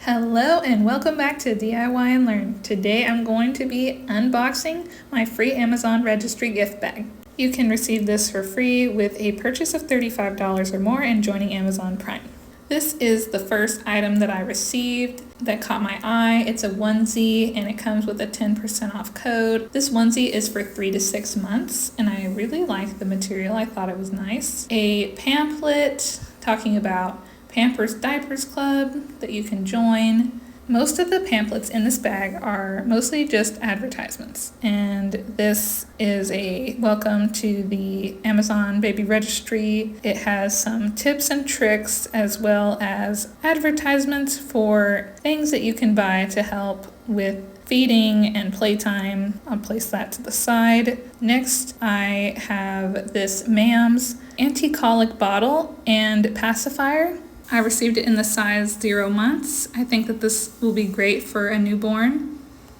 Hello and welcome back to DIY and Learn. Today I'm going to be unboxing my free Amazon Registry gift bag. You can receive this for free with a purchase of $35 or more and joining Amazon Prime. This is the first item that I received that caught my eye. It's a onesie and it comes with a 10% off code. This onesie is for 3 to 6 months and I really like the material. I thought it was nice. A pamphlet talking about Pampers Diapers Club that you can join. Most of the pamphlets in this bag are mostly just advertisements, and this is a welcome to the Amazon Baby Registry. It has some tips and tricks as well as advertisements for things that you can buy to help with feeding and playtime. I'll place that to the side. Next, I have this MAM's anti-colic bottle and pacifier. I received it in the size 0 months. I think that this will be great for a newborn.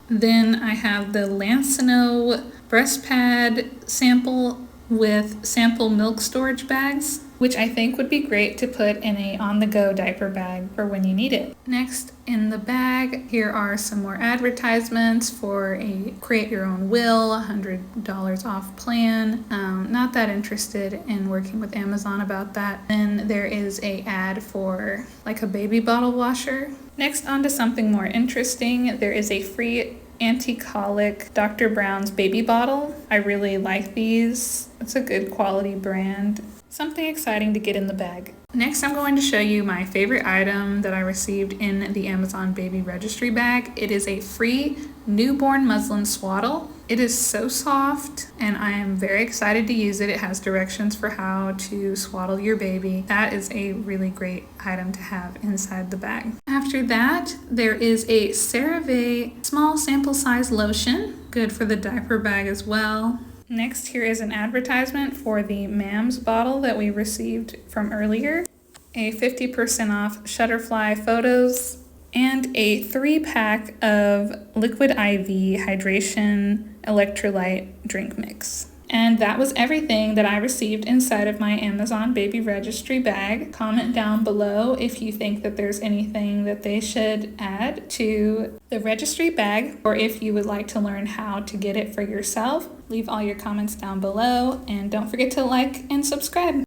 Then I have the Lancino breast pad sample with sample milk storage bags, which I think would be great to put in a on-the-go diaper bag for when you need it. Next in the bag, here are some more advertisements for a Create Your Own Will, $100 off plan. Not that interested in working with Amazon about that. Then there is a ad for like a baby bottle washer. Next, on to something more interesting. There is a free anti-colic Dr. Brown's baby bottle. I really like these. It's a good quality brand. Something exciting to get in the bag. Next, I'm going to show you my favorite item that I received in the Amazon Baby Registry bag. It is a free newborn muslin swaddle. It is so soft and I am very excited to use it. It has directions for how to swaddle your baby. That is a really great item to have inside the bag. After that, there is a CeraVe small sample size lotion, good for the diaper bag as well. Next, here is an advertisement for the MAM's bottle that we received from earlier, a 50% off Shutterfly photos, and a 3-pack of Liquid IV Hydration Electrolyte drink mix. And that was everything that I received inside of my Amazon Baby Registry bag. Comment down below if you think that there's anything that they should add to the registry bag, or if you would like to learn how to get it for yourself. Leave all your comments down below and don't forget to like and subscribe.